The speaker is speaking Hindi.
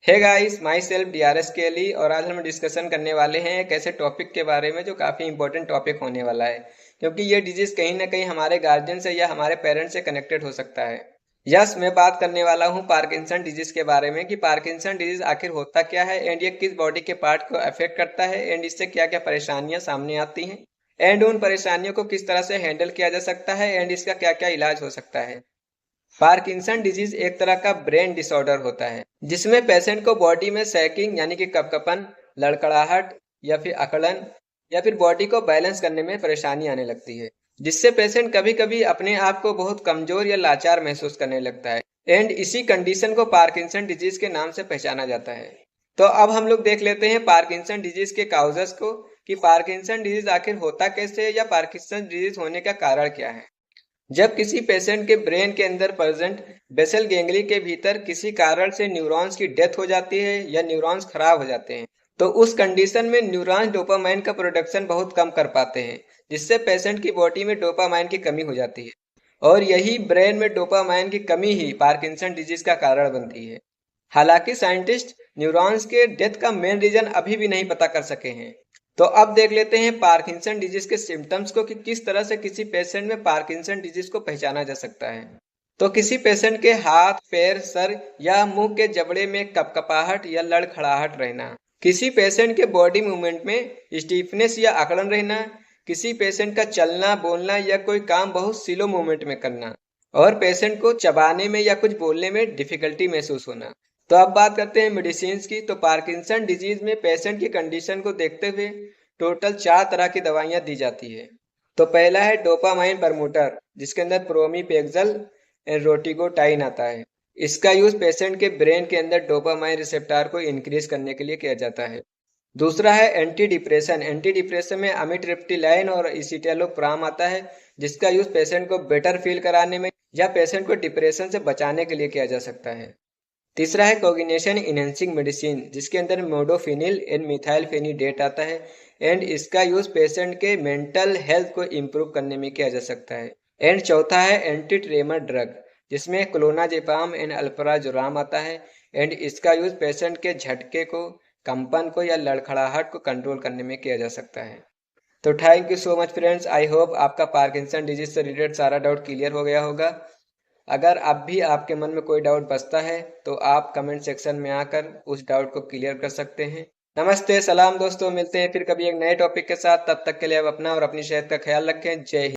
हे guys, myself DRS Kelly और आज हम डिस्कशन करने वाले हैं एक ऐसे टॉपिक के बारे में जो काफ़ी इंपॉर्टेंट टॉपिक होने वाला है। क्योंकि ये डिजीज़ कहीं ना कहीं हमारे गार्जियन से या हमारे पेरेंट्स से कनेक्टेड हो सकता है। यस, मैं बात करने वाला हूँ पार्किंसन डिजीज़ के बारे में कि पार्किंसन डिजीज़ आखिर होता क्या है एंड ये किस बॉडी के पार्ट को अफेक्ट करता है एंड इससे क्या क्या परेशानियां सामने आती हैं एंड उन परेशानियों को किस तरह से हैंडल किया जा सकता है एंड इसका क्या क्या इलाज हो सकता है। पार्किंसन डिजीज एक तरह का ब्रेन डिसऑर्डर होता है जिसमें पेशेंट को बॉडी में सैकिंग यानी कि कपकपन, लड़खड़ाहट या फिर अकड़न या फिर बॉडी को बैलेंस करने में परेशानी आने लगती है, जिससे पेशेंट कभी कभी अपने आप को बहुत कमजोर या लाचार महसूस करने लगता है एंड इसी कंडीशन को पार्किंसन डिजीज के नाम से पहचाना जाता है। तो अब हम लोग देख लेते हैं पार्किंसन डिजीज के काउजेस को कि पार्किंसन डिजीज आखिर होता कैसे है या पार्किंसन डिजीज होने का कारण क्या है। जब किसी पेशेंट के ब्रेन के अंदर प्रेजेंट बेसल गैंगली के भीतर किसी कारण से न्यूरॉन्स की डेथ हो जाती है या न्यूरॉन्स खराब हो जाते हैं, तो उस कंडीशन में न्यूरॉन्स डोपामाइन का प्रोडक्शन बहुत कम कर पाते हैं, जिससे पेशेंट की बॉडी में डोपामाइन की कमी हो जाती है और यही ब्रेन में डोपामाइन की कमी ही पार्किंसन डिजीज का कारण बनती है। हालांकि साइंटिस्ट न्यूरॉन्स के डेथ का मेन रीजन अभी भी नहीं पता कर सके हैं। तो अब देख लेते हैं पार्किंसन डिजीज के सिम्टम्स को कि किस तरह से किसी पेशेंट में पार्किंसन डिजीज को पहचाना जा सकता है। तो किसी पेशेंट के हाथ, पैर, सर या मुंह के जबड़े में कपकपाहट या लड़खड़ाहट रहना, किसी पेशेंट के बॉडी मूवमेंट में स्टीफनेस या अकड़न रहना, किसी पेशेंट का चलना, बोलना या कोई काम बहुत स्लो मूवमेंट में करना और पेशेंट को चबाने में या कुछ बोलने में डिफिकल्टी महसूस होना। तो अब बात करते हैं मेडिसिन की। तो पार्किंसन डिजीज में पेशेंट की कंडीशन को देखते हुए टोटल 4 तरह की दवाइयां दी जाती है। तो पहला है डोपामाइन प्रमोटर, जिसके अंदर प्रोमीपेक्जल एंड रोटिगोटाइन आता है। इसका यूज पेशेंट के ब्रेन के अंदर डोपामाइन रिसेप्टर को इंक्रीज करने के लिए किया जाता है। दूसरा है एंटी डिप्रेशन। एंटी डिप्रेशन में अमिट्रिप्टिलाइन और इसिटालोप्राम आता है, जिसका यूज पेशेंट को बेटर फील कराने में या पेशेंट को डिप्रेशन से बचाने के लिए किया जा सकता है। तीसरा है कोग्निशन इनहेंसिंग मेडिसिन, जिसके अंदर मोडोफिनिल एंड मिथाइलफेनिडेट आता है एंड इसका यूज पेशेंट के मेंटल हेल्थ को इम्प्रूव करने में किया जा सकता है। एंड चौथा है एंटी ट्रेमर ड्रग, जिसमें क्लोनाजेपाम एंड अल्प्राजोराम आता है एंड इसका यूज पेशेंट के झटके को, कंपन को या लड़खड़ाहट को कंट्रोल करने में किया जा सकता है। तो thank you so much friends, I hope आपका पार्किंसन डिजीज से रिलेटेड सारा डाउट क्लियर हो गया होगा। अगर अब भी आपके मन में कोई डाउट बचता है तो आप कमेंट सेक्शन में आकर उस डाउट को क्लियर कर सकते हैं। नमस्ते, सलाम दोस्तों, मिलते हैं फिर कभी एक नए टॉपिक के साथ। तब तक के लिए आप अपना और अपनी सेहत का ख्याल रखें। जय हिंद।